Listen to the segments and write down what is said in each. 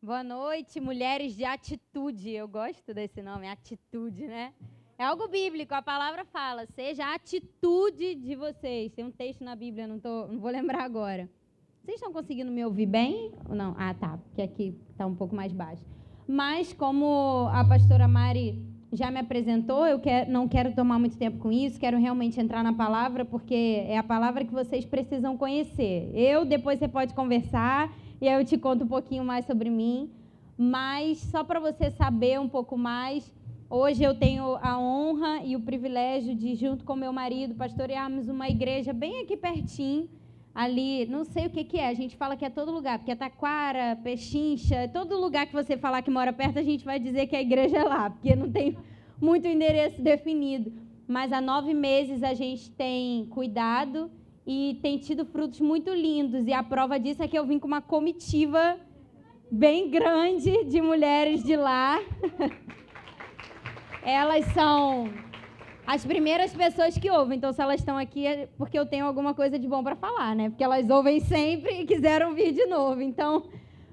Boa noite, mulheres de atitude. Eu gosto desse nome, atitude, né? É algo bíblico, a palavra fala, seja a atitude de vocês. Tem um texto na Bíblia, não vou lembrar agora. Vocês estão conseguindo me ouvir bem ou não? Ah, tá, porque aqui está um pouco mais baixo. Mas como a pastora Mari já me apresentou, não quero tomar muito tempo com isso, quero realmente entrar na palavra, porque é a palavra que vocês precisam conhecer. Depois você pode conversar, e aí eu te conto um pouquinho mais sobre mim, mas só para você saber um pouco mais, hoje eu tenho a honra e o privilégio de, junto com meu marido, pastorearmos uma igreja bem aqui pertinho, ali, não sei o que é, a gente fala que é todo lugar, porque é Taquara, Pechincha, todo lugar que você falar que mora perto, a gente vai dizer que a igreja é lá, porque não tem muito endereço definido. Mas há 9 meses a gente tem cuidado e tem tido frutos muito lindos, e a prova disso é que eu vim com uma comitiva bem grande de mulheres de lá. Elas são as primeiras pessoas que ouvem, então se elas estão aqui é porque eu tenho alguma coisa de bom para falar, né? Porque elas ouvem sempre e quiseram vir de novo. Então,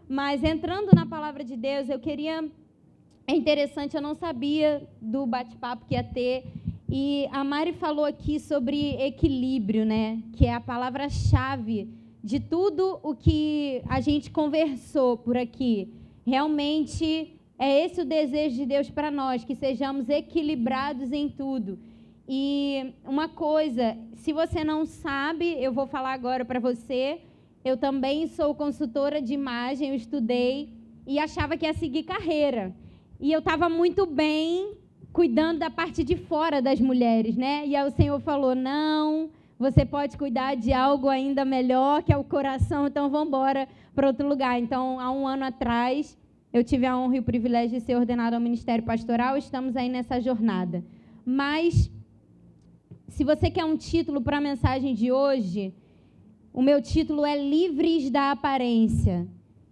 mas entrando na palavra de Deus, é interessante, eu não sabia do bate-papo que ia ter, e a Mari falou aqui sobre equilíbrio, né? Que é a palavra-chave de tudo o que a gente conversou por aqui. Realmente é esse o desejo de Deus para nós, que sejamos equilibrados em tudo. E uma coisa, se você não sabe, eu vou falar agora para você, eu também sou consultora de imagem, eu estudei e achava que ia seguir carreira. E eu estava muito bem cuidando da parte de fora das mulheres, né? E aí o Senhor falou, não, você pode cuidar de algo ainda melhor, que é o coração, então vamos embora para outro lugar. Então, há um ano atrás, eu tive a honra e o privilégio de ser ordenada ao ministério pastoral, estamos aí nessa jornada. Mas, se você quer um título para a mensagem de hoje, o meu título é Livres da Aparência.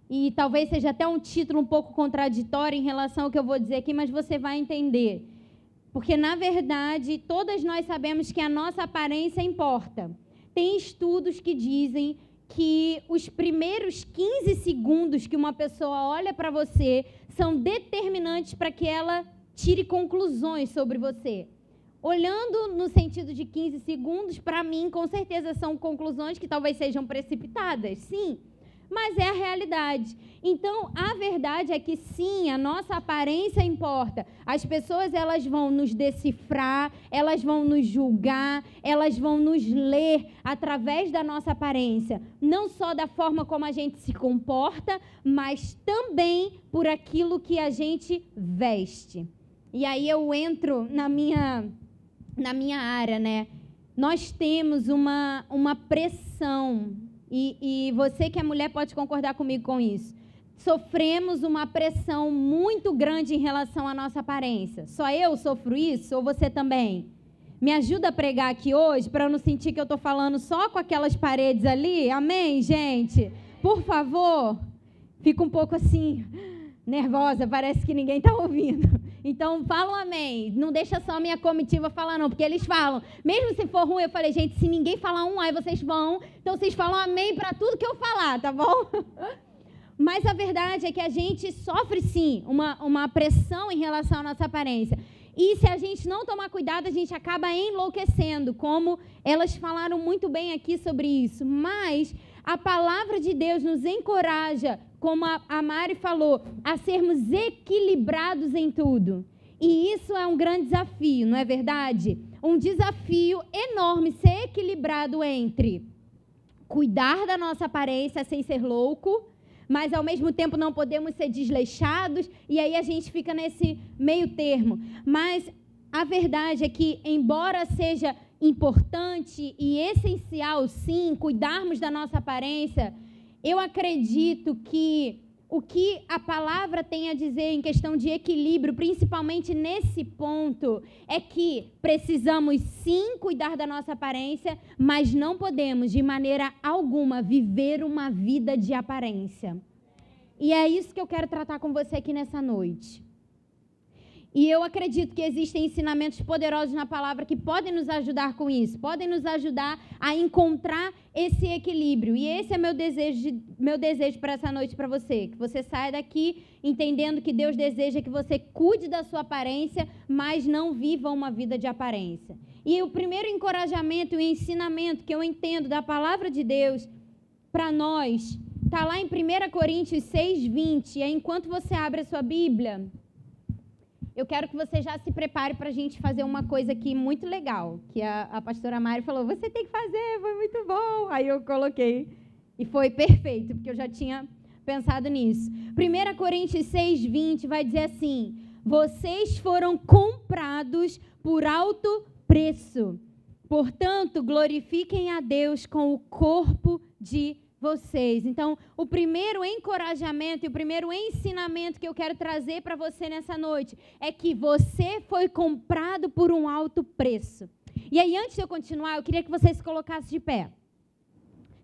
E talvez seja até um título um pouco contraditório em relação ao que eu vou dizer aqui, mas você vai entender. Porque, na verdade, todas nós sabemos que a nossa aparência importa. Tem estudos que dizem que os primeiros 15 segundos que uma pessoa olha para você são determinantes para que ela tire conclusões sobre você. Olhando no sentido de 15 segundos, para mim, com certeza são conclusões que talvez sejam precipitadas, sim, mas é a realidade. Então, a verdade é que sim, a nossa aparência importa. As pessoas, elas vão nos decifrar, elas vão nos julgar, elas vão nos ler através da nossa aparência. Não só da forma como a gente se comporta, mas também por aquilo que a gente veste. E aí eu entro na minha área, né? Nós temos uma pressão, e você que é mulher pode concordar comigo com isso. Sofremos uma pressão muito grande em relação à nossa aparência. Só eu sofro isso ou você também? Me ajuda a pregar aqui hoje para eu não sentir que eu estou falando só com aquelas paredes ali? Amém, gente? Por favor. Fico um pouco assim, nervosa, parece que ninguém está ouvindo. Então, fala um amém. Não deixa só a minha comitiva falar, não, porque eles falam. Mesmo se for ruim, eu falei, gente, se ninguém falar um, aí vocês vão. Então, vocês falam amém para tudo que eu falar, tá bom? Mas a verdade é que a gente sofre, sim, uma pressão em relação à nossa aparência. E se a gente não tomar cuidado, a gente acaba enlouquecendo, como elas falaram muito bem aqui sobre isso. Mas a palavra de Deus nos encoraja, como a Mari falou, a sermos equilibrados em tudo. E isso é um grande desafio, não é verdade? Um desafio enorme ser equilibrado entre cuidar da nossa aparência sem ser louco, mas ao mesmo tempo não podemos ser desleixados, e aí a gente fica nesse meio termo. Mas a verdade é que, embora seja importante e essencial, sim, cuidarmos da nossa aparência, eu acredito que o que a palavra tem a dizer em questão de equilíbrio, principalmente nesse ponto, é que precisamos sim cuidar da nossa aparência, mas não podemos de maneira alguma viver uma vida de aparência. E é isso que eu quero tratar com você aqui nessa noite. E eu acredito que existem ensinamentos poderosos na palavra que podem nos ajudar com isso, podem nos ajudar a encontrar esse equilíbrio. E esse é meu desejo para essa noite para você, que você saia daqui entendendo que Deus deseja que você cuide da sua aparência, mas não viva uma vida de aparência. E o primeiro encorajamento e ensinamento que eu entendo da palavra de Deus para nós está lá em 1 Coríntios 6:20. E aí, enquanto você abre a sua Bíblia, eu quero que você já se prepare para a gente fazer uma coisa aqui muito legal, que a pastora Mari falou, você tem que fazer, foi muito bom. Aí eu coloquei e foi perfeito, porque eu já tinha pensado nisso. 1 Coríntios 6:20 vai dizer assim, vocês foram comprados por alto preço, portanto, glorifiquem a Deus com o corpo de vocês. Então, o primeiro encorajamento e o primeiro ensinamento que eu quero trazer para você nessa noite é que você foi comprado por um alto preço. E aí, antes de eu continuar, eu queria que você se colocasse de pé.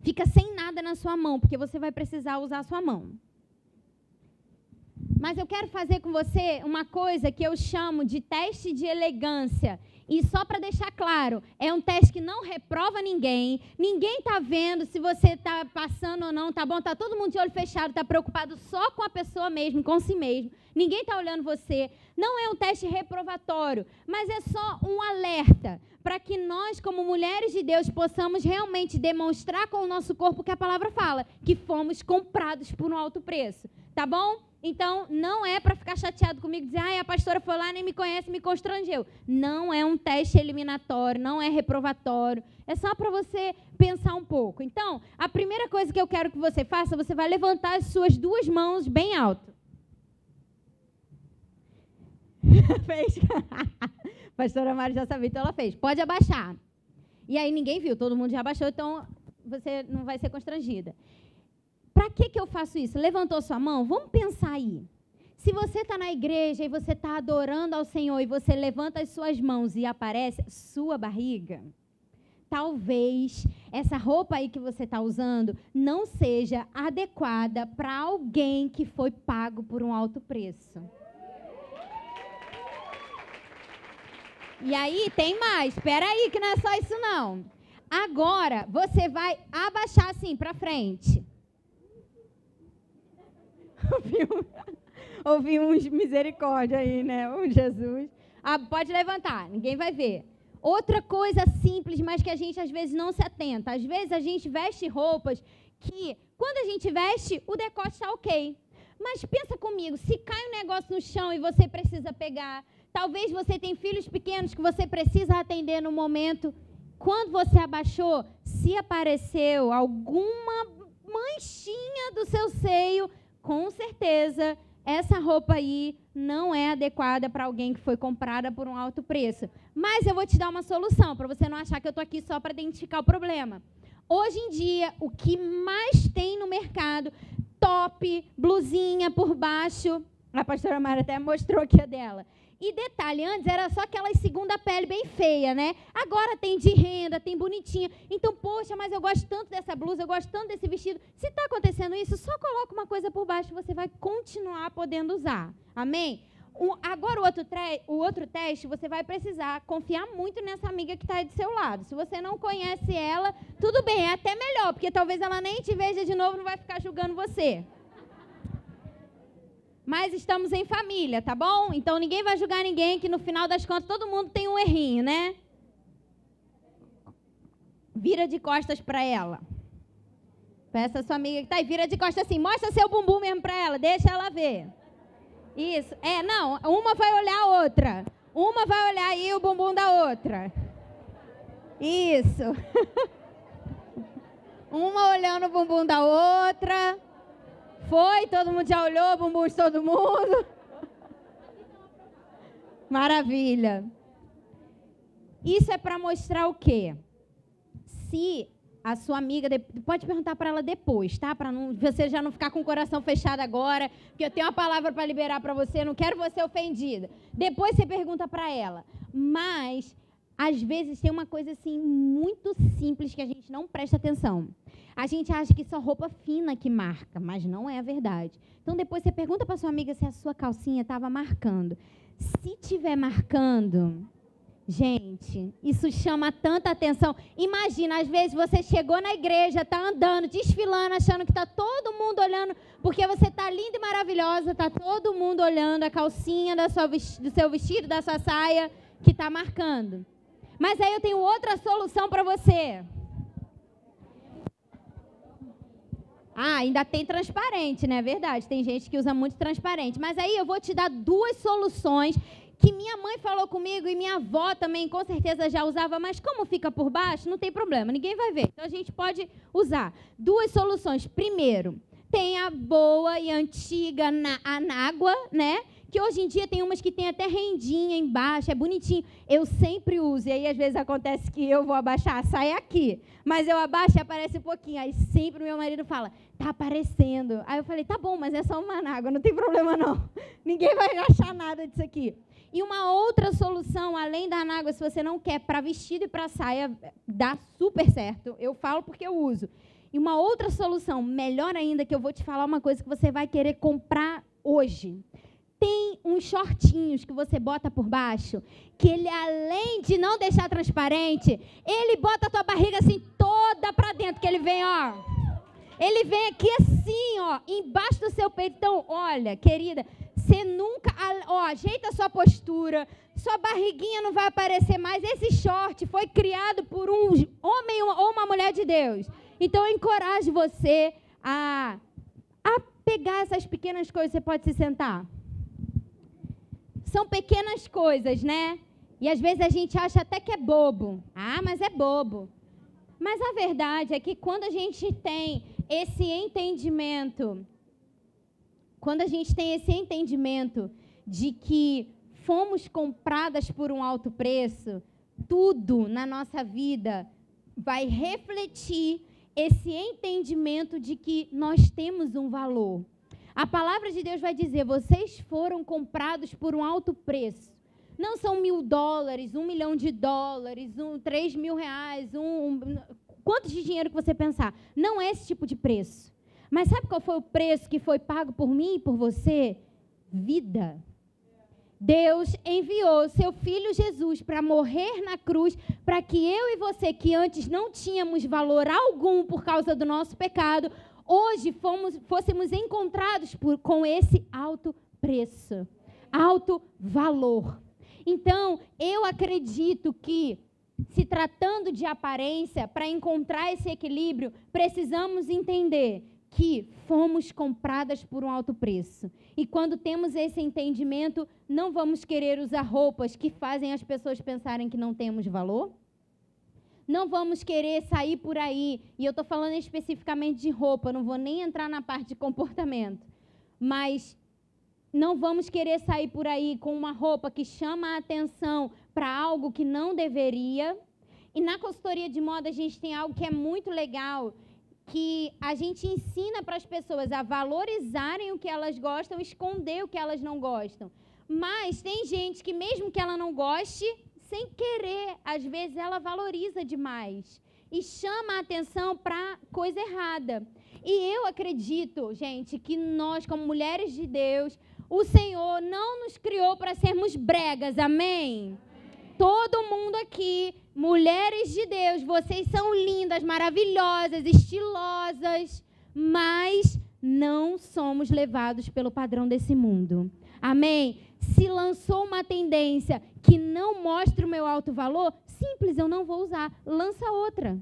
Fica sem nada na sua mão, porque você vai precisar usar a sua mão. Mas eu quero fazer com você uma coisa que eu chamo de teste de elegância. E só para deixar claro, é um teste que não reprova ninguém está vendo se você está passando ou não, tá bom? Está todo mundo de olho fechado, está preocupado só com a pessoa mesmo, com si mesmo. Ninguém está olhando você. Não é um teste reprovatório, mas é só um alerta para que nós, como mulheres de Deus, possamos realmente demonstrar com o nosso corpo o que a palavra fala, que fomos comprados por um alto preço, tá bom? Então, não é para ficar chateado comigo, dizer, a pastora foi lá, nem me conhece, me constrangeu. Não é um teste eliminatório, não é reprovatório. É só para você pensar um pouco. Então, a primeira coisa que eu quero que você faça, você vai levantar as suas duas mãos bem alto. Fez. A pastora Mari já sabia, então ela fez. Pode abaixar. E aí ninguém viu, todo mundo já abaixou, então você não vai ser constrangida. Para que eu faço isso? Levantou sua mão? Vamos pensar aí. Se você está na igreja e você está adorando ao Senhor e você levanta as suas mãos e aparece sua barriga, talvez essa roupa aí que você está usando não seja adequada para alguém que foi pago por um alto preço. E aí, tem mais. Espera aí que não é só isso não. Agora, você vai abaixar assim para frente. Ouvi uns misericórdia aí, né? O Jesus. Pode levantar, ninguém vai ver. Outra coisa simples, mas que a gente às vezes não se atenta. Às vezes a gente veste roupas que, quando a gente veste, o decote está ok. Mas pensa comigo, se cai um negócio no chão e você precisa pegar, talvez você tenha filhos pequenos que você precisa atender no momento. Quando você abaixou, se apareceu alguma manchinha do seu seio, com certeza, essa roupa aí não é adequada para alguém que foi comprada por um alto preço. Mas eu vou te dar uma solução, para você não achar que eu estou aqui só para identificar o problema. Hoje em dia, o que mais tem no mercado, top, blusinha por baixo, a pastora Mara até mostrou aqui a dela. E detalhe, antes era só aquela segunda pele bem feia, né? Agora tem de renda, tem bonitinha. Então, poxa, mas eu gosto tanto dessa blusa, eu gosto tanto desse vestido. Se está acontecendo isso, só coloca uma coisa por baixo e você vai continuar podendo usar. Amém? Agora, o outro teste, você vai precisar confiar muito nessa amiga que está aí do seu lado. Se você não conhece ela, tudo bem, é até melhor, porque talvez ela nem te veja de novo, não vai ficar julgando você. Mas estamos em família, tá bom? Então, ninguém vai julgar ninguém, que no final das contas, todo mundo tem um errinho, né? Vira de costas para ela. Para essa sua amiga que está aí, vira de costas assim, mostra seu bumbum mesmo para ela, deixa ela ver. Isso. Não, uma vai olhar a outra. Uma vai olhar aí o bumbum da outra. Isso. Uma olhando o bumbum da outra. Foi, todo mundo já olhou o bumbum de todo mundo. Maravilha. Isso é para mostrar o quê? Se a sua amiga, pode perguntar para ela depois, tá? Para você já não ficar com o coração fechado agora, porque eu tenho uma palavra para liberar para você, não quero você ofendida. Depois você pergunta para ela. Mas, às vezes, tem uma coisa assim muito simples que a gente não presta atenção. A gente acha que só roupa fina que marca, mas não é a verdade. Então, depois você pergunta para sua amiga se a sua calcinha estava marcando. Se tiver marcando, gente, isso chama tanta atenção. Imagina, às vezes você chegou na igreja, está andando, desfilando, achando que está todo mundo olhando, porque você está linda e maravilhosa, está todo mundo olhando a calcinha do seu vestido, da sua saia, que está marcando. Mas aí eu tenho outra solução para você. Ainda tem transparente, né? Verdade, tem gente que usa muito transparente. Mas aí eu vou te dar 2 soluções que minha mãe falou comigo e minha avó também com certeza já usava, mas como fica por baixo, não tem problema, ninguém vai ver. Então a gente pode usar 2 soluções. Primeiro, tem a boa e antiga anágua, né? Que hoje em dia tem umas que tem até rendinha embaixo, é bonitinho. Eu sempre uso, e aí às vezes acontece que eu vou abaixar, sai aqui. Mas eu abaixo e aparece um pouquinho. Aí sempre meu marido fala, tá aparecendo. Aí eu falei, tá bom, mas é só uma anágua, não tem problema não. Ninguém vai achar nada disso aqui. E uma outra solução, além da anágua, se você não quer para vestido e para saia, dá super certo. Eu falo porque eu uso. E uma outra solução, melhor ainda, que eu vou te falar uma coisa que você vai querer comprar hoje. Tem uns shortinhos que você bota por baixo, que ele, além de não deixar transparente, ele bota a tua barriga assim toda para dentro, que ele vem, ó. Ele vem aqui assim, ó, embaixo do seu peito. Então, olha, querida, você nunca, ó, ajeita a sua postura, sua barriguinha não vai aparecer mais. Esse short foi criado por um homem ou uma mulher de Deus. Então, eu encorajo você a pegar essas pequenas coisas. Você pode se sentar. São pequenas coisas, né? E às vezes a gente acha até que é bobo. Ah, mas é bobo. Mas a verdade é que quando a gente tem esse entendimento, de que fomos compradas por um alto preço, tudo na nossa vida vai refletir esse entendimento de que nós temos um valor. A palavra de Deus vai dizer, vocês foram comprados por um alto preço. Não são $1.000, $1 milhão, 3 mil reais, quanto de dinheiro que você pensar. Não é esse tipo de preço. Mas sabe qual foi o preço que foi pago por mim e por você? Vida. Deus enviou seu Filho Jesus para morrer na cruz, para que eu e você, que antes não tínhamos valor algum por causa do nosso pecado, hoje fôssemos encontrados com esse alto preço, alto valor. Então, eu acredito que, se tratando de aparência, para encontrar esse equilíbrio, precisamos entender que fomos compradas por um alto preço. E quando temos esse entendimento, não vamos querer usar roupas que fazem as pessoas pensarem que não temos valor. Não vamos querer sair por aí, e eu estou falando especificamente de roupa, não vou nem entrar na parte de comportamento, mas não vamos querer sair por aí com uma roupa que chama a atenção para algo que não deveria. E na consultoria de moda a gente tem algo que é muito legal, que a gente ensina para as pessoas a valorizarem o que elas gostam, esconder o que elas não gostam. Mas tem gente que mesmo que ela não goste, sem querer, às vezes ela valoriza demais e chama a atenção para coisa errada. E eu acredito, gente, que nós, como mulheres de Deus, o Senhor não nos criou para sermos bregas, amém? Todo mundo aqui, mulheres de Deus, vocês são lindas, maravilhosas, estilosas, mas não somos levados pelo padrão desse mundo. Amém? Se lançou uma tendência que não mostra o meu alto valor, simples, eu não vou usar. Lança outra.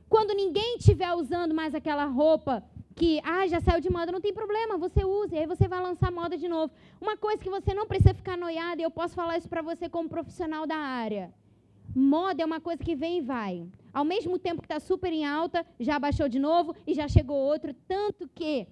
Quando ninguém estiver usando mais aquela roupa que, já saiu de moda, não tem problema, você usa, e aí você vai lançar moda de novo. Uma coisa que você não precisa ficar noiada, e eu posso falar isso para você como profissional da área. Moda é uma coisa que vem e vai. Ao mesmo tempo que está super em alta, já baixou de novo e já chegou outro, tanto que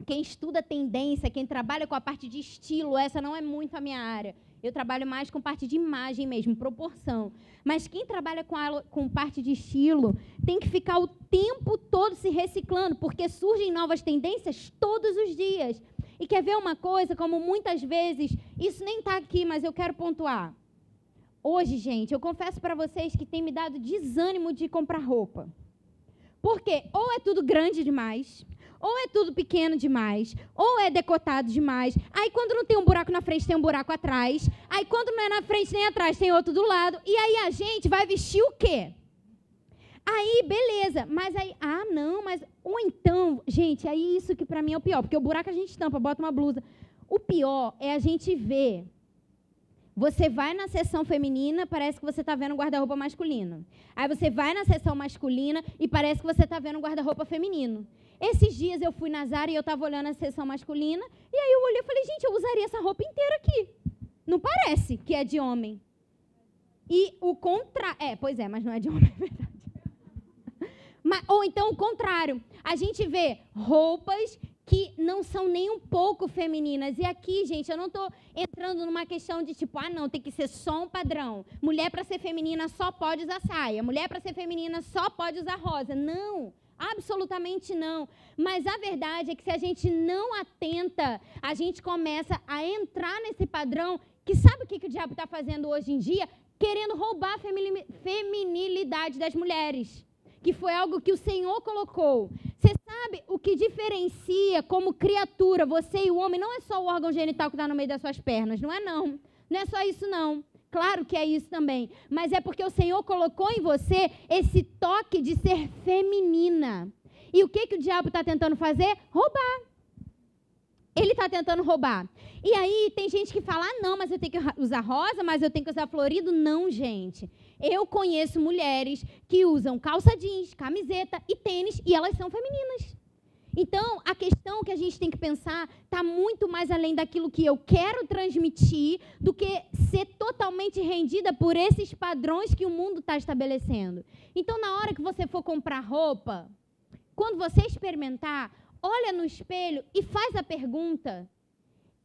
quem estuda tendência, quem trabalha com a parte de estilo, essa não é muito a minha área. Eu trabalho mais com parte de imagem mesmo, proporção. Mas quem trabalha com parte de estilo tem que ficar o tempo todo se reciclando, porque surgem novas tendências todos os dias. E quer ver uma coisa, como muitas vezes, isso nem está aqui, mas eu quero pontuar. Hoje, gente, eu confesso para vocês que tem me dado desânimo de comprar roupa. Porque ou é tudo grande demais, ou é tudo pequeno demais, ou é decotado demais. Aí quando não tem um buraco na frente, tem um buraco atrás. Aí quando não é na frente nem atrás, tem outro do lado. E aí a gente vai vestir o quê? Aí, beleza, mas aí, não, mas, ou então, gente, aí isso que pra mim é o pior, porque o buraco a gente tampa, bota uma blusa. O pior é a gente ver, você vai na seção feminina, parece que você tá vendo um guarda-roupa masculino. Aí você vai na seção masculina e parece que você tá vendo um guarda-roupa feminino. Esses dias eu fui na Zara e eu tava olhando a seção masculina, e aí eu olhei e falei, gente, eu usaria essa roupa inteira aqui. Não parece que é de homem. E o contrário, pois é, mas não é de homem, é verdade. Ou então o contrário, a gente vê roupas que não são nem um pouco femininas. E aqui, gente, eu não estou entrando numa questão de tipo, não, tem que ser só um padrão. Mulher para ser feminina só pode usar saia. Mulher para ser feminina só pode usar rosa. Não, absolutamente não. Mas a verdade é que se a gente não atenta, a gente começa a entrar nesse padrão que sabe o que o diabo está fazendo hoje em dia? Querendo roubar a feminilidade das mulheres. Que foi algo que o Senhor colocou. Você sabe o que diferencia como criatura, você e o homem, não é só o órgão genital que está no meio das suas pernas, não é não. Não é só isso não. Claro que é isso também. Mas é porque o Senhor colocou em você esse toque de ser feminina. E o que o diabo está tentando fazer? Roubar. Ele está tentando roubar. E aí tem gente que fala, não, mas eu tenho que usar rosa, mas eu tenho que usar florido. Não, gente. Eu conheço mulheres que usam calça jeans, camiseta e tênis e elas são femininas. Então, a questão que a gente tem que pensar está muito mais além daquilo que eu quero transmitir do que ser totalmente rendida por esses padrões que o mundo está estabelecendo. Então, na hora que você for comprar roupa, quando você experimentar, olha no espelho e faz a pergunta,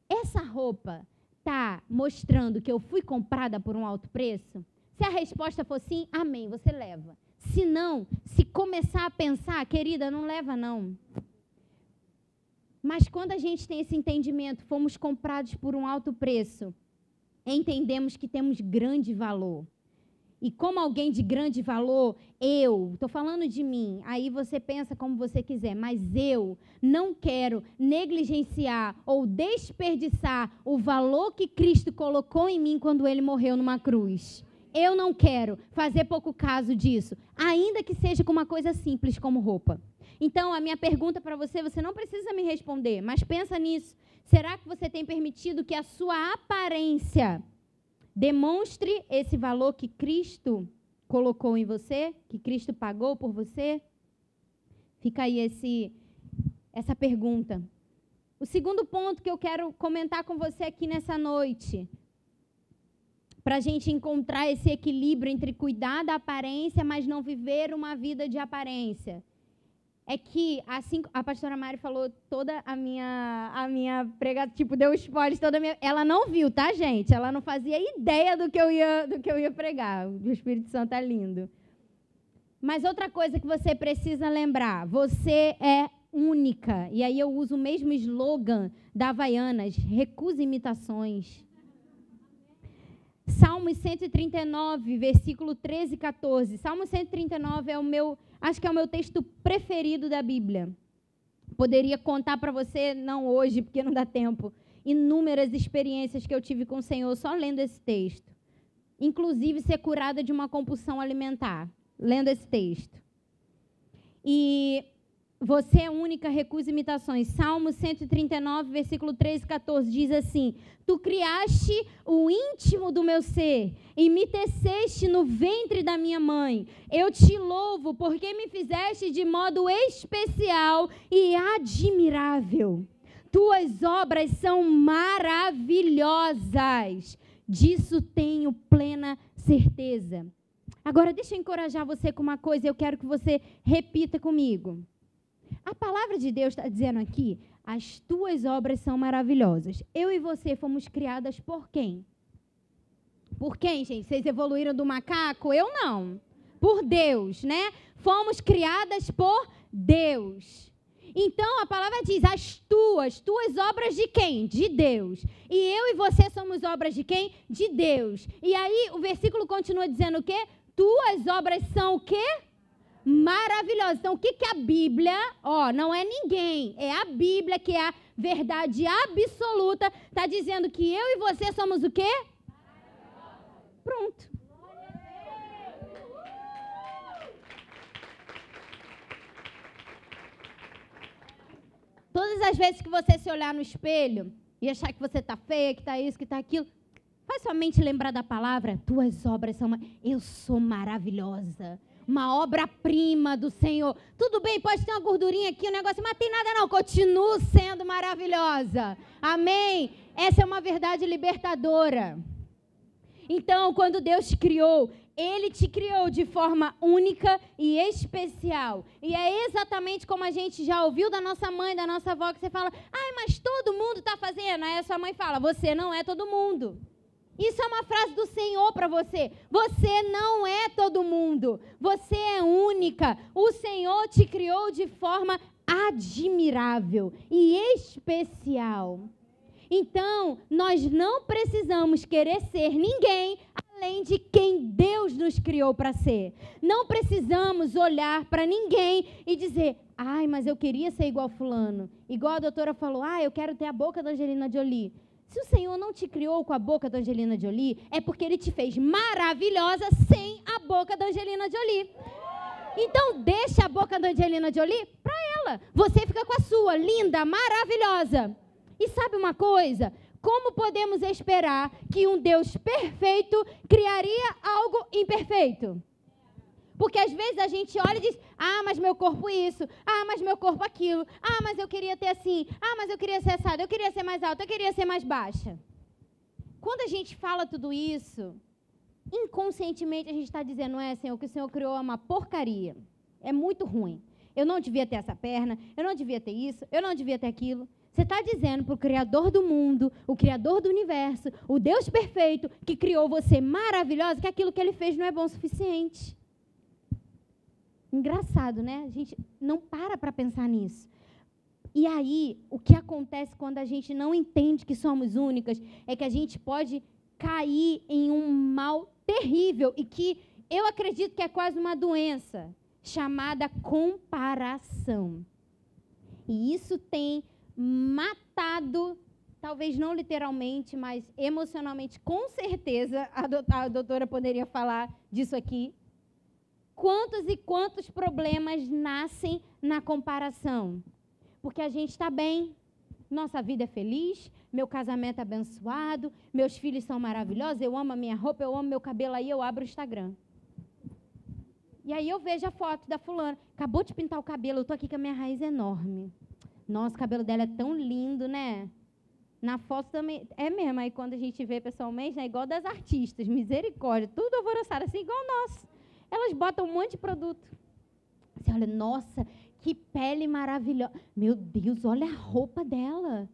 essa roupa está mostrando que eu fui comprada por um alto preço? Se a resposta for sim, amém, você leva. Se não, se começar a pensar, querida, não leva não. Mas quando a gente tem esse entendimento, fomos comprados por um alto preço, entendemos que temos grande valor. E como alguém de grande valor, estou falando de mim, aí você pensa como você quiser, mas eu não quero negligenciar ou desperdiçar o valor que Cristo colocou em mim quando Ele morreu numa cruz. Eu não quero fazer pouco caso disso, ainda que seja com uma coisa simples como roupa. Então, a minha pergunta para você, você não precisa me responder, mas pensa nisso. Será que você tem permitido que a sua aparência demonstre esse valor que Cristo colocou em você, que Cristo pagou por você? Fica aí essa pergunta. O segundo ponto que eu quero comentar com você aqui nessa noite, para a gente encontrar esse equilíbrio entre cuidar da aparência, mas não viver uma vida de aparência, é que, assim, a pastora Mari falou toda a minha pregação, tipo, deu spoiler, ela não viu, tá, gente? Ela não fazia ideia do que eu ia pregar. O Espírito Santo é lindo. Mas outra coisa que você precisa lembrar, você é única. E aí eu uso o mesmo slogan da Havaianas, recusa imitações. Salmos 139, versículo 13 e 14. Salmo 139 acho que é o meu texto preferido da Bíblia. Poderia contar para você, não hoje, porque não dá tempo, inúmeras experiências que eu tive com o Senhor só lendo esse texto. Inclusive ser curada de uma compulsão alimentar, lendo esse texto. E você é única, recusa imitações. Salmo 139, versículo 13 e 14, diz assim: Tu criaste o íntimo do meu ser e me teceste no ventre da minha mãe. Eu te louvo porque me fizeste de modo especial e admirável. Tuas obras são maravilhosas. Disso tenho plena certeza. Agora, deixa eu encorajar você com uma coisa, eu quero que você repita comigo. A palavra de Deus está dizendo aqui, as tuas obras são maravilhosas. Eu e você fomos criadas por quem? Por quem, gente? Vocês evoluíram do macaco? Eu não. Por Deus, né? Fomos criadas por Deus. Então, a palavra diz, as tuas obras de quem? De Deus. E eu e você somos obras de quem? De Deus. E aí, o versículo continua dizendo o quê? Tuas obras são o quê? maravilhosa. Então, o que a Bíblia, não é ninguém, é a Bíblia, que é a verdade absoluta, está dizendo que eu e você somos o quê? Pronto. Todas as vezes que você se olhar no espelho e achar que você está feia, que está isso, que está aquilo, faz sua mente lembrar da palavra, tuas obras são... Eu sou maravilhosa. Uma obra-prima do Senhor. Tudo bem, pode ter uma gordurinha aqui, um negócio, mas tem nada não. Continuo sendo maravilhosa. Amém? Essa é uma verdade libertadora. Então, quando Deus te criou, Ele te criou de forma única e especial. E é exatamente como a gente já ouviu da nossa mãe, da nossa avó, que você fala, mas todo mundo está fazendo. Aí a sua mãe fala, você não é todo mundo. Isso é uma frase do Senhor para você. Você não é todo mundo. Você é única. O Senhor te criou de forma admirável e especial. Então, nós não precisamos querer ser ninguém além de quem Deus nos criou para ser. Não precisamos olhar para ninguém e dizer, mas eu queria ser igual fulano. Igual a doutora falou, eu quero ter a boca da Angelina Jolie. Se o Senhor não te criou com a boca da Angelina Jolie, é porque Ele te fez maravilhosa sem a boca da Angelina Jolie. Então, deixa a boca da Angelina Jolie para ela. Você fica com a sua, linda, maravilhosa. E sabe uma coisa? Como podemos esperar que um Deus perfeito criaria algo imperfeito? Porque às vezes a gente olha e diz, mas meu corpo isso, mas meu corpo aquilo, mas eu queria ter assim, mas eu queria ser assado, eu queria ser mais alta, eu queria ser mais baixa. Quando a gente fala tudo isso, inconscientemente a gente está dizendo, Senhor, que o Senhor criou é uma porcaria, é muito ruim. Eu não devia ter essa perna, eu não devia ter isso, eu não devia ter aquilo. Você está dizendo para o Criador do mundo, o Criador do universo, o Deus perfeito, que criou você maravilhosa, que aquilo que Ele fez não é bom o suficiente. Engraçado, né? A gente não para pensar nisso. E aí, o que acontece quando a gente não entende que somos únicas é que a gente pode cair em um mal terrível e que eu acredito que é quase uma doença, chamada comparação. E isso tem matado, talvez não literalmente, mas emocionalmente, com certeza, a doutora poderia falar disso aqui. Quantos e quantos problemas nascem na comparação? Porque a gente está bem, nossa vida é feliz, meu casamento é abençoado, meus filhos são maravilhosos, eu amo a minha roupa, eu amo meu cabelo, aí eu abro o Instagram. E aí eu vejo a foto da fulana, acabou de pintar o cabelo, eu estou aqui com a minha raiz enorme. Nossa, o cabelo dela é tão lindo, né? Na foto também, é mesmo, aí quando a gente vê pessoalmente, é igual das artistas, misericórdia, tudo alvoroçado assim, igual o nosso. Elas botam um monte de produto. Você olha, nossa, que pele maravilhosa. Meu Deus, olha a roupa dela.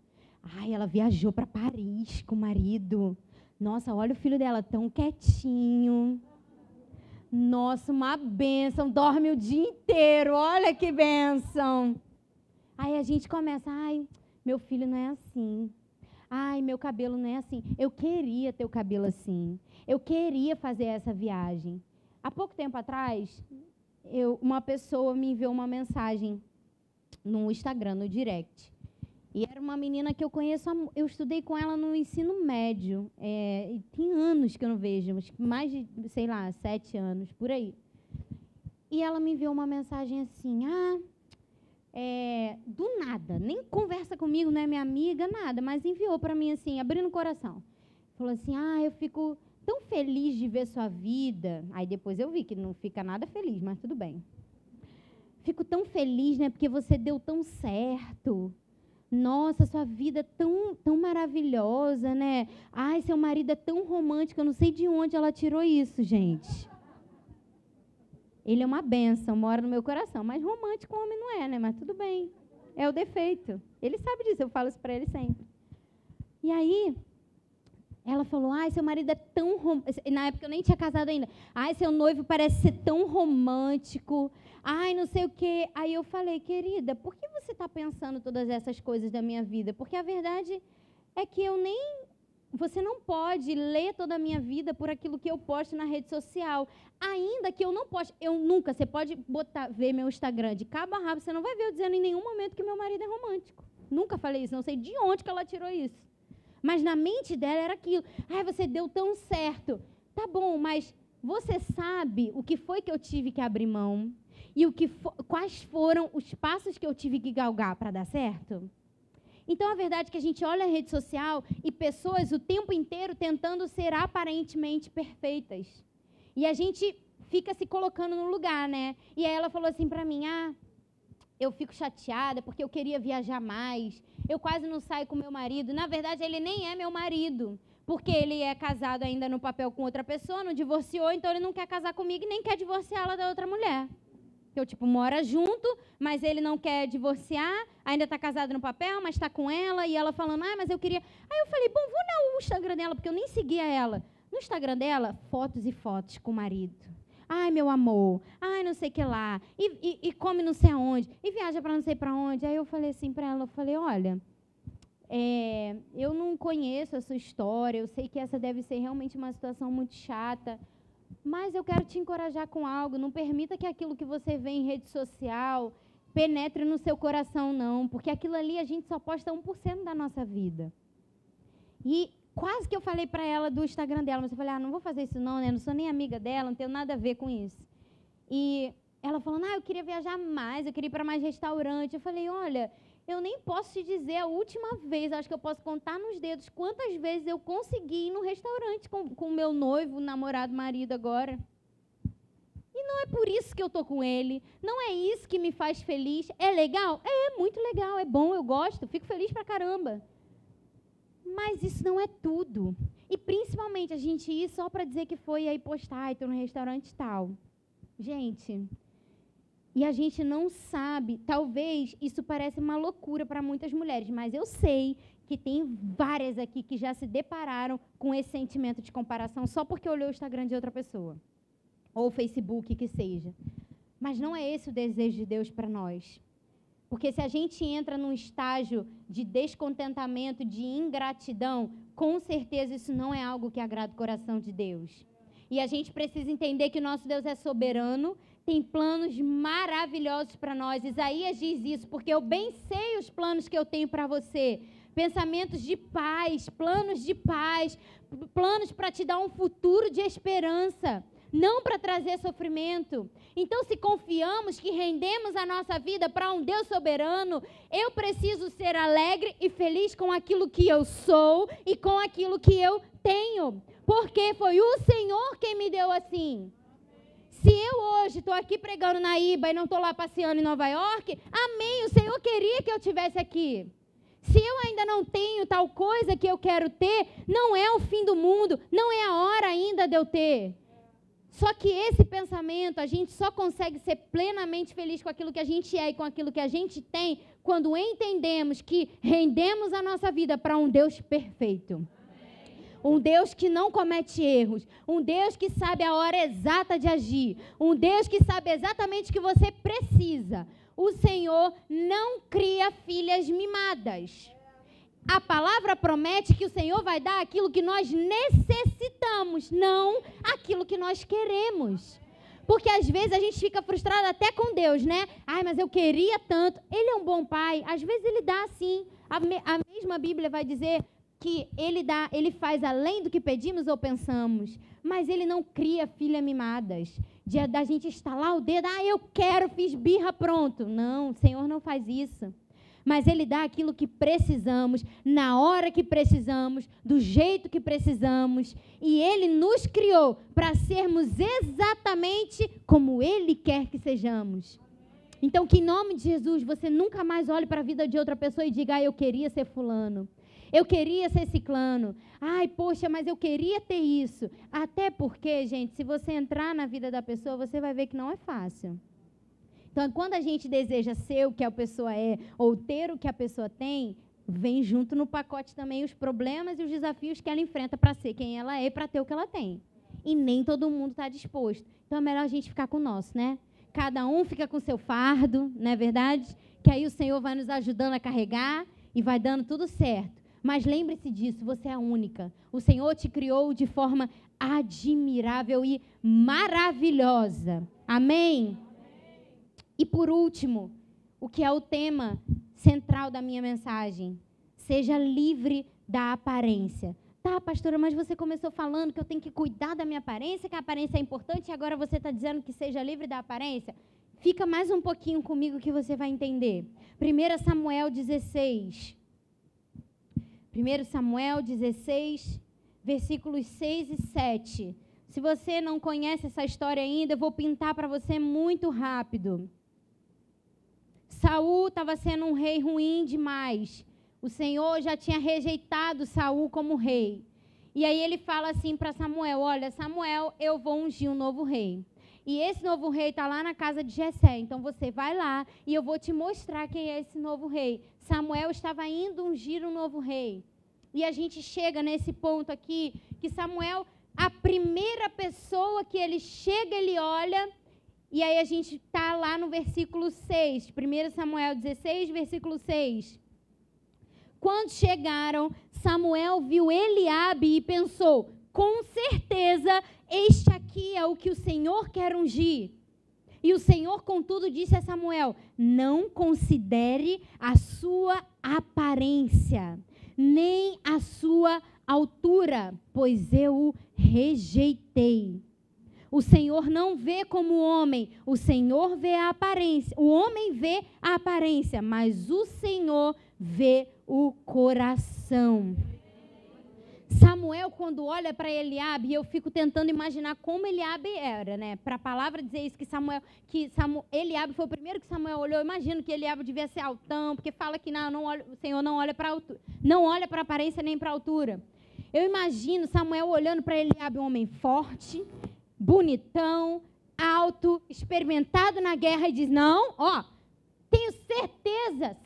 Ela viajou para Paris com o marido. Nossa, olha o filho dela, tão quietinho. Nossa, uma bênção, dorme o dia inteiro, olha que bênção. Aí a gente começa, meu filho não é assim. Meu cabelo não é assim. Eu queria ter o cabelo assim. Eu queria fazer essa viagem. Há pouco tempo atrás, uma pessoa me enviou uma mensagem no Instagram, no direct. E era uma menina que eu conheço, eu estudei com ela no ensino médio. Tem anos que eu não vejo, mais de, 7 anos, por aí. E ela me enviou uma mensagem assim, do nada, nem conversa comigo, não é minha amiga, nada, mas enviou para mim assim, abrindo o coração. Falou assim, eu fico tão feliz de ver sua vida. Aí depois eu vi que não fica nada feliz, mas tudo bem. Fico tão feliz, né, porque você deu tão certo. Nossa, sua vida é tão maravilhosa, né? Seu marido é tão romântico, eu não sei de onde ela tirou isso, gente. Ele é uma bênção, mora no meu coração, mas romântico o homem não é, né? Mas tudo bem, é o defeito. Ele sabe disso, eu falo isso para ele sempre. E aí, ela falou, seu marido é tão romântico. Na época eu nem tinha casado ainda. Seu noivo parece ser tão romântico. Não sei o quê. Aí eu falei, querida, por que você está pensando todas essas coisas da minha vida? Porque a verdade é que eu nem você não pode ler toda a minha vida por aquilo que eu posto na rede social. Ainda que eu não poste, você pode ver meu Instagram de cabo a rabo, você não vai ver eu dizendo em nenhum momento que meu marido é romântico. Nunca falei isso, não sei de onde que ela tirou isso. Mas na mente dela era aquilo. Ai, você deu tão certo. Tá bom, mas você sabe o que foi que eu tive que abrir mão? E quais foram os passos que eu tive que galgar para dar certo? Então, a verdade é que a gente olha a rede social e pessoas o tempo inteiro tentando ser aparentemente perfeitas. E a gente fica se colocando no lugar, né? E aí ela falou assim para mim, eu fico chateada porque eu queria viajar mais, eu quase não saio com meu marido. Na verdade, ele nem é meu marido, porque ele é casado ainda no papel com outra pessoa, não divorciou, então ele não quer casar comigo e nem quer divorciá-la da outra mulher. Eu, mora junto, mas ele não quer divorciar, ainda está casado no papel, mas está com ela, e ela falando, mas eu queria... Aí eu falei, bom, vou no Instagram dela, porque eu nem seguia ela. No Instagram dela, fotos e fotos com o marido. Ai, meu amor, ai, não sei o que lá, e come não sei aonde, e viaja para não sei para onde. Aí eu falei assim para ela, olha, eu não conheço a sua história, eu sei que essa deve ser realmente uma situação muito chata, mas eu quero te encorajar com algo. Não permita que aquilo que você vê em rede social penetre no seu coração, não. Porque aquilo ali a gente só posta 1% da nossa vida. E quase que eu falei para ela do Instagram dela, mas eu falei, não vou fazer isso não, né? Não sou nem amiga dela, não tenho nada a ver com isso. E ela falando, eu queria viajar mais, eu queria ir para mais restaurante. Eu falei, olha, eu nem posso te dizer a última vez, acho que eu posso contar nos dedos quantas vezes eu consegui ir no restaurante com o meu noivo, namorado, marido agora. E não é por isso que eu estou com ele, não é isso que me faz feliz. É legal? É muito legal, é bom, eu gosto, fico feliz pra caramba. Mas isso não é tudo. E principalmente a gente ir só para dizer que foi aí postar, estou no restaurante e tal. Gente... E a gente não sabe, talvez isso pareça uma loucura para muitas mulheres, mas eu sei que tem várias aqui que já se depararam com esse sentimento de comparação só porque olhou o Instagram de outra pessoa, ou o Facebook, que seja. Mas não é esse o desejo de Deus para nós. Porque se a gente entra num estágio de descontentamento, de ingratidão, com certeza isso não é algo que agrada o coração de Deus. E a gente precisa entender que o nosso Deus é soberano, tem planos maravilhosos para nós. Isaías diz isso, porque eu bem sei os planos que eu tenho para você. Pensamentos de paz, planos para te dar um futuro de esperança, não para trazer sofrimento. Então, se confiamos que rendemos a nossa vida para um Deus soberano, eu preciso ser alegre e feliz com aquilo que eu sou e com aquilo que eu tenho, porque foi o Senhor quem me deu assim. Se eu hoje estou aqui pregando na IBA e não estou lá passeando em Nova York, amém, o Senhor queria que eu estivesse aqui. Se eu ainda não tenho tal coisa que eu quero ter, não é o fim do mundo, não é a hora ainda de eu ter. Só que esse pensamento, a gente só consegue ser plenamente feliz com aquilo que a gente é e com aquilo que a gente tem, quando entendemos que rendemos a nossa vida para um Deus perfeito. Um Deus que não comete erros, um Deus que sabe a hora exata de agir, um Deus que sabe exatamente o que você precisa. O Senhor não cria filhas mimadas. A palavra promete que o Senhor vai dar aquilo que nós necessitamos, não aquilo que nós queremos. Porque às vezes a gente fica frustrado até com Deus, né? Mas eu queria tanto. Ele é um bom pai, às vezes ele dá sim. A mesma Bíblia vai dizer que ele faz além do que pedimos ou pensamos, mas ele não cria filhas mimadas, da gente estalar o dedo, eu quero, fiz birra, pronto. Não, o Senhor não faz isso. Mas ele dá aquilo que precisamos, na hora que precisamos, do jeito que precisamos, e ele nos criou para sermos exatamente como ele quer que sejamos. Então, que em nome de Jesus, você nunca mais olhe para a vida de outra pessoa e diga, eu queria ser fulano. Eu queria ser ciclano. Poxa, mas eu queria ter isso. Até porque, gente, se você entrar na vida da pessoa, você vai ver que não é fácil. Então, quando a gente deseja ser o que a pessoa é, ou ter o que a pessoa tem, vem junto no pacote também os problemas e os desafios que ela enfrenta para ser quem ela é e para ter o que ela tem. E nem todo mundo está disposto. Então, é melhor a gente ficar com o nosso, né? Cada um fica com o seu fardo, não é verdade? Que aí o Senhor vai nos ajudando a carregar e vai dando tudo certo. Mas lembre-se disso, você é a única. O Senhor te criou de forma admirável e maravilhosa. Amém? E por último, o que é o tema central da minha mensagem? Seja livre da aparência. Tá, pastora, mas você começou falando que eu tenho que cuidar da minha aparência, que a aparência é importante, e agora você está dizendo que seja livre da aparência? Fica mais um pouquinho comigo que você vai entender. 1 Samuel 16. 1 Samuel 16, versículos 6 e 7. Se você não conhece essa história ainda, eu vou pintar para você muito rápido. Saul estava sendo um rei ruim demais. O Senhor já tinha rejeitado Saul como rei. E aí ele fala assim para Samuel, olha, Samuel, eu vou ungir um novo rei. E esse novo rei está lá na casa de Jessé. Então você vai lá e eu vou te mostrar quem é esse novo rei. Samuel estava indo ungir um novo rei. E a gente chega nesse ponto aqui, que Samuel, a primeira pessoa que ele chega, ele olha, e aí a gente está lá no versículo 6, 1 Samuel 16, versículo 6. Quando chegaram, Samuel viu Eliabe e pensou, com certeza, este aqui é o que o Senhor quer ungir. E o Senhor, contudo, disse a Samuel, não considere a sua aparência, nem a sua altura, pois eu o rejeitei. O Senhor não vê como o homem, o Senhor vê a aparência. O homem vê a aparência, mas o Senhor vê o coração. Samuel, quando olha para Eliabe, eu fico tentando imaginar como Eliabe era, né? Para a palavra dizer isso, Eliabe foi o primeiro que Samuel olhou. Eu imagino que Eliabe devia ser altão, porque fala que o Senhor não olha para altura, não olha para a aparência nem para a altura. Eu imagino Samuel olhando para Eliabe, um homem forte, bonitão, alto, experimentado na guerra, e diz, não, tenho certeza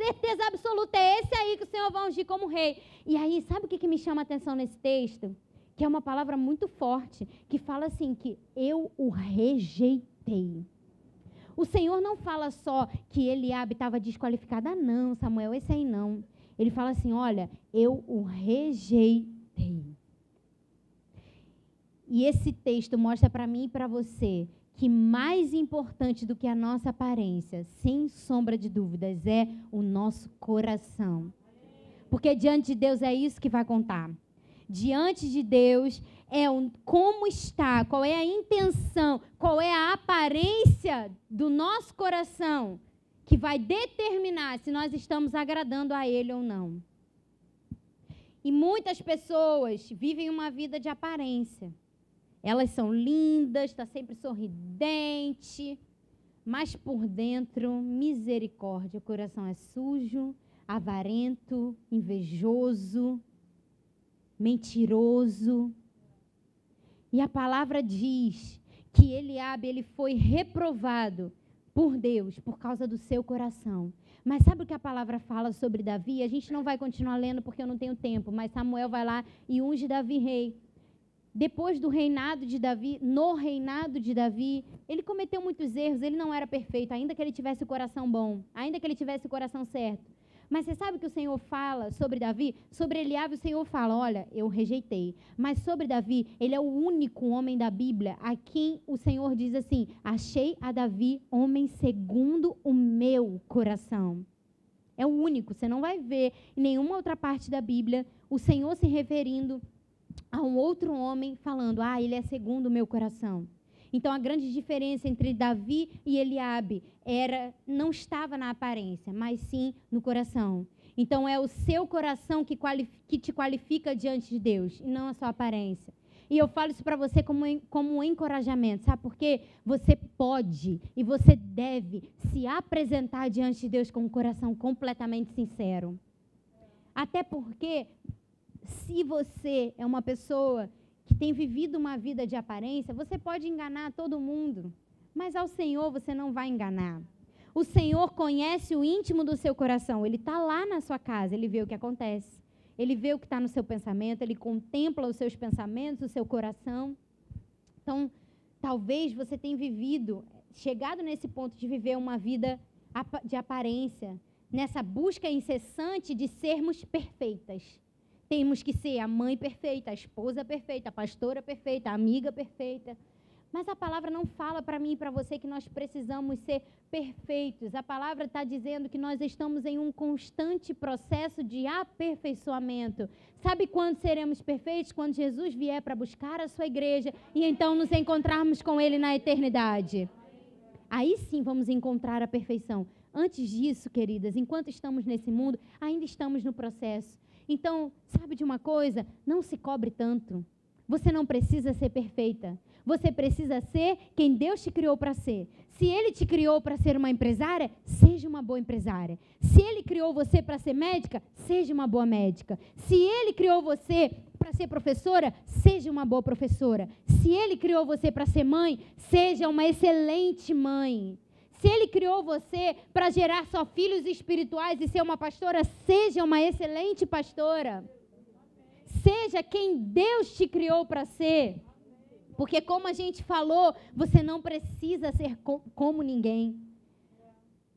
absoluta, é esse aí que o Senhor vai ungir como rei. E aí, sabe o que me chama a atenção nesse texto? Que é uma palavra muito forte, que fala assim, que eu o rejeitei. O Senhor não fala só que Eliabe estava desqualificada. Ah, não, Samuel, esse aí não. Ele fala assim, olha, eu o rejeitei. E esse texto mostra para mim e para você que mais importante do que a nossa aparência, sem sombra de dúvidas, é o nosso coração. Porque diante de Deus é isso que vai contar. Diante de Deus é como está, qual é a intenção, qual é a aparência do nosso coração que vai determinar se nós estamos agradando a Ele ou não. E muitas pessoas vivem uma vida de aparência. Elas são lindas, está sempre sorridente, mas por dentro, misericórdia, o coração é sujo, avarento, invejoso, mentiroso. E a palavra diz que Eliabe, ele foi reprovado por Deus por causa do seu coração. Mas sabe o que a palavra fala sobre Davi? A gente não vai continuar lendo porque eu não tenho tempo, mas Samuel vai lá e unge Davi rei. Depois do reinado de Davi, no reinado de Davi, ele cometeu muitos erros, ele não era perfeito, ainda que ele tivesse o coração bom, ainda que ele tivesse o coração certo. Mas você sabe o que o Senhor fala sobre Davi? Sobre Eliabe, o Senhor fala, olha, eu rejeitei. Mas sobre Davi, ele é o único homem da Bíblia a quem o Senhor diz assim, achei a Davi homem segundo o meu coração. É o único, você não vai ver em nenhuma outra parte da Bíblia o Senhor se referindo a um outro homem falando, ele é segundo o meu coração. Então, a grande diferença entre Davi e Eliabe não estava na aparência, mas sim no coração. Então, é o seu coração que te qualifica diante de Deus, e não a sua aparência. E eu falo isso para você como um encorajamento, sabe por quê? Você pode e você deve se apresentar diante de Deus com um coração completamente sincero. Até porque, se você é uma pessoa que tem vivido uma vida de aparência, você pode enganar todo mundo, mas ao Senhor você não vai enganar. O Senhor conhece o íntimo do seu coração, Ele está lá na sua casa, Ele vê o que acontece, Ele vê o que está no seu pensamento, Ele contempla os seus pensamentos, o seu coração. Então, talvez você tenha chegado nesse ponto de viver uma vida de aparência, nessa busca incessante de sermos perfeitas. Temos que ser a mãe perfeita, a esposa perfeita, a pastora perfeita, a amiga perfeita. Mas a palavra não fala para mim e para você que nós precisamos ser perfeitos. A palavra está dizendo que nós estamos em um constante processo de aperfeiçoamento. Sabe quando seremos perfeitos? Quando Jesus vier para buscar a sua igreja e então nos encontrarmos com Ele na eternidade. Aí sim vamos encontrar a perfeição. Antes disso, queridas, enquanto estamos nesse mundo, ainda estamos no processo. Então, sabe de uma coisa? Não se cobre tanto. Você não precisa ser perfeita. Você precisa ser quem Deus te criou para ser. Se Ele te criou para ser uma empresária, seja uma boa empresária. Se Ele criou você para ser médica, seja uma boa médica. Se Ele criou você para ser professora, seja uma boa professora. Se Ele criou você para ser mãe, seja uma excelente mãe. Se Ele criou você para gerar só filhos espirituais e ser uma pastora, seja uma excelente pastora. Seja quem Deus te criou para ser. Porque como a gente falou, você não precisa ser como ninguém.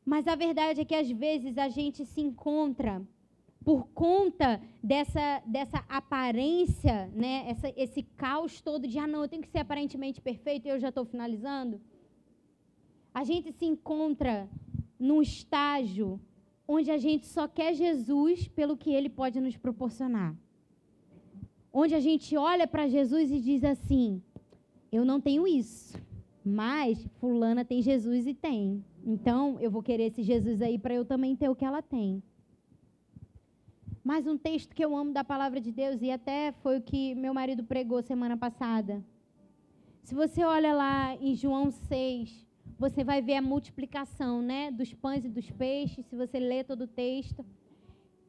Mas a verdade é que às vezes a gente se encontra por conta dessa aparência, né? Esse caos todo de, não, eu tenho que ser aparentemente perfeito e eu já estou finalizando. A gente se encontra num estágio onde a gente só quer Jesus pelo que Ele pode nos proporcionar. Onde a gente olha para Jesus e diz assim, eu não tenho isso, mas fulana tem Jesus e tem. Então, eu vou querer esse Jesus aí para eu também ter o que ela tem. Mais um texto que eu amo da palavra de Deus, e até foi o que meu marido pregou semana passada. Se você olha lá em João 6, você vai ver a multiplicação, né, dos pães e dos peixes, se você ler todo o texto.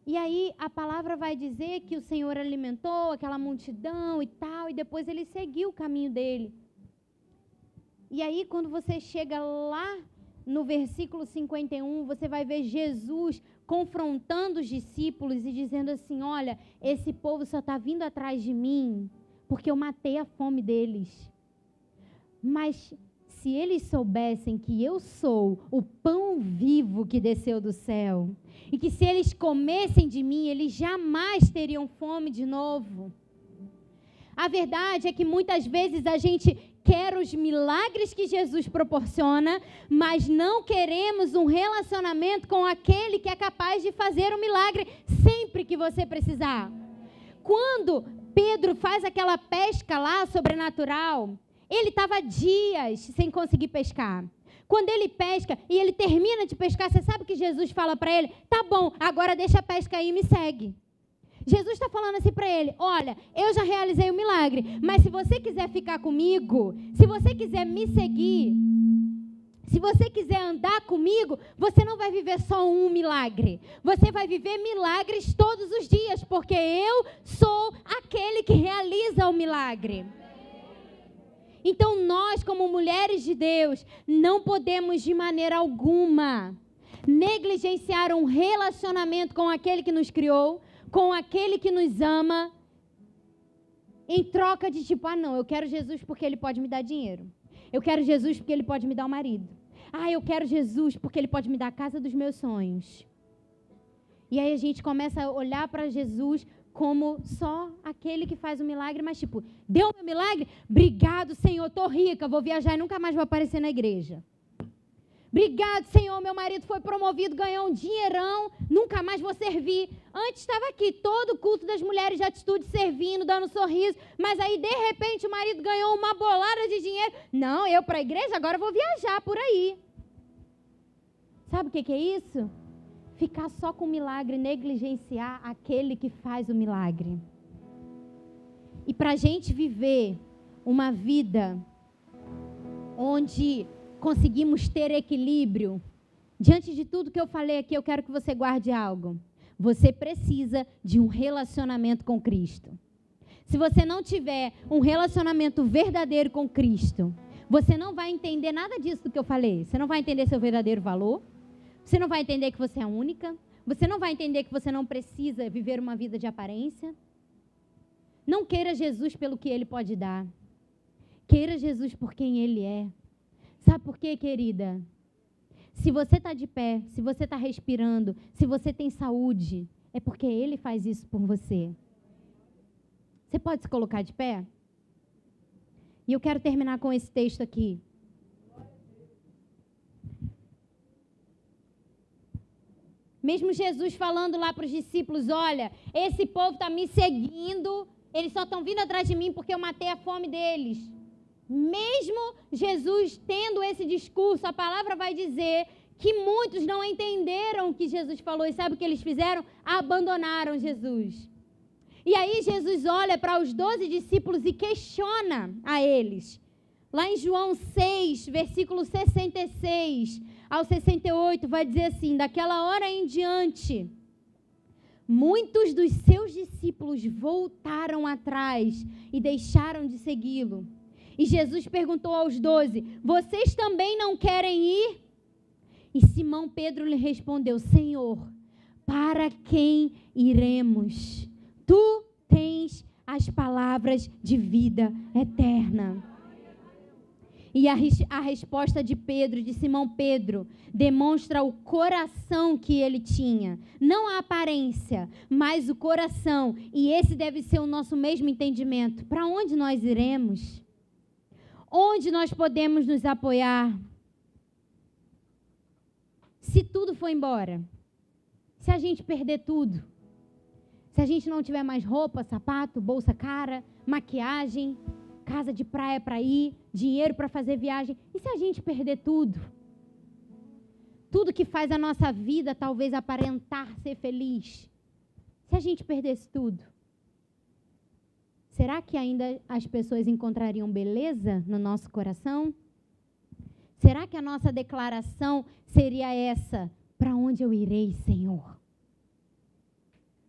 E aí a palavra vai dizer que o Senhor alimentou aquela multidão e tal, e depois Ele seguiu o caminho dele. E aí quando você chega lá no versículo 51, você vai ver Jesus confrontando os discípulos e dizendo assim, olha, esse povo só está vindo atrás de mim porque eu matei a fome deles. Mas se eles soubessem que eu sou o pão vivo que desceu do céu, e que se eles comessem de mim, eles jamais teriam fome de novo. A verdade é que muitas vezes a gente quer os milagres que Jesus proporciona, mas não queremos um relacionamento com aquele que é capaz de fazer um milagre sempre que você precisar. Quando Pedro faz aquela pesca lá sobrenatural, ele estava dias sem conseguir pescar. Quando ele pesca e ele termina de pescar, você sabe que Jesus fala para ele? Tá bom, agora deixa a pesca aí e me segue. Jesus está falando assim para ele, olha, eu já realizei o milagre, mas se você quiser ficar comigo, se você quiser me seguir, se você quiser andar comigo, você não vai viver só um milagre. Você vai viver milagres todos os dias, porque eu sou aquele que realiza o milagre. Então, nós, como mulheres de Deus, não podemos de maneira alguma negligenciar um relacionamento com aquele que nos criou, com aquele que nos ama, em troca de tipo, não, eu quero Jesus porque Ele pode me dar dinheiro. Eu quero Jesus porque Ele pode me dar um marido. Eu quero Jesus porque Ele pode me dar a casa dos meus sonhos. E aí a gente começa a olhar para Jesus como só aquele que faz o milagre, mas tipo, deu meu milagre? Obrigado, Senhor, estou rica, vou viajar e nunca mais vou aparecer na igreja. Obrigado, Senhor, meu marido foi promovido, ganhou um dinheirão, nunca mais vou servir. Antes estava aqui, todo o culto das mulheres de atitude servindo, dando sorriso, mas aí de repente o marido ganhou uma bolada de dinheiro. Não, eu para a igreja agora vou viajar por aí. Sabe o que é isso? Ficar só com o milagre, negligenciar aquele que faz o milagre. E para a gente viver uma vida onde conseguimos ter equilíbrio, diante de tudo que eu falei aqui, eu quero que você guarde algo. Você precisa de um relacionamento com Cristo. Se você não tiver um relacionamento verdadeiro com Cristo, você não vai entender nada disso do que eu falei. Você não vai entender seu verdadeiro valor. Você não vai entender que você é única. Você não vai entender que você não precisa viver uma vida de aparência. Não queira Jesus pelo que Ele pode dar. Queira Jesus por quem Ele é. Sabe por quê, querida? Se você está de pé, se você está respirando, se você tem saúde, é porque Ele faz isso por você. Você pode se colocar de pé? E eu quero terminar com esse texto aqui. Mesmo Jesus falando lá para os discípulos, olha, esse povo está me seguindo, eles só estão vindo atrás de mim porque eu matei a fome deles. Mesmo Jesus tendo esse discurso, a palavra vai dizer que muitos não entenderam o que Jesus falou. E sabe o que eles fizeram? Abandonaram Jesus. E aí Jesus olha para os 12 discípulos e questiona a eles. Lá em João 6, versículo 66 ao 68, vai dizer assim: daquela hora em diante, muitos dos seus discípulos voltaram atrás e deixaram de segui-lo. E Jesus perguntou aos 12, vocês também não querem ir? E Simão Pedro lhe respondeu, Senhor, para quem iremos? Tu tens as palavras de vida eterna. E a resposta de Pedro, de Simão Pedro, demonstra o coração que ele tinha. Não a aparência, mas o coração. E esse deve ser o nosso mesmo entendimento. Para onde nós iremos? Onde nós podemos nos apoiar? Se tudo for embora, se a gente perder tudo, se a gente não tiver mais roupa, sapato, bolsa cara, maquiagem, casa de praia para ir, dinheiro para fazer viagem, e se a gente perder tudo? Tudo que faz a nossa vida talvez aparentar ser feliz. Se a gente perdesse tudo, será que ainda as pessoas encontrariam beleza no nosso coração? Será que a nossa declaração seria essa? Para onde eu irei, Senhor?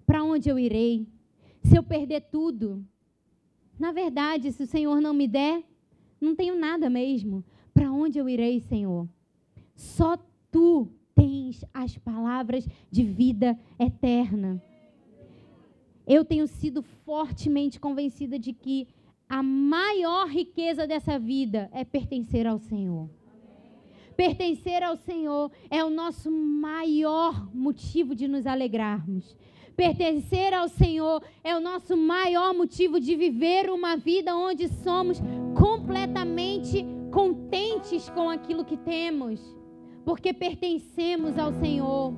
Para onde eu irei? Se eu perder tudo? Na verdade, se o Senhor não me der, não tenho nada mesmo. Para onde eu irei, Senhor? Só Tu tens as palavras de vida eterna. Eu tenho sido fortemente convencida de que a maior riqueza dessa vida é pertencer ao Senhor. Pertencer ao Senhor é o nosso maior motivo de nos alegrarmos. Pertencer ao Senhor é o nosso maior motivo de viver uma vida onde somos completamente contentes com aquilo que temos. Porque pertencemos ao Senhor.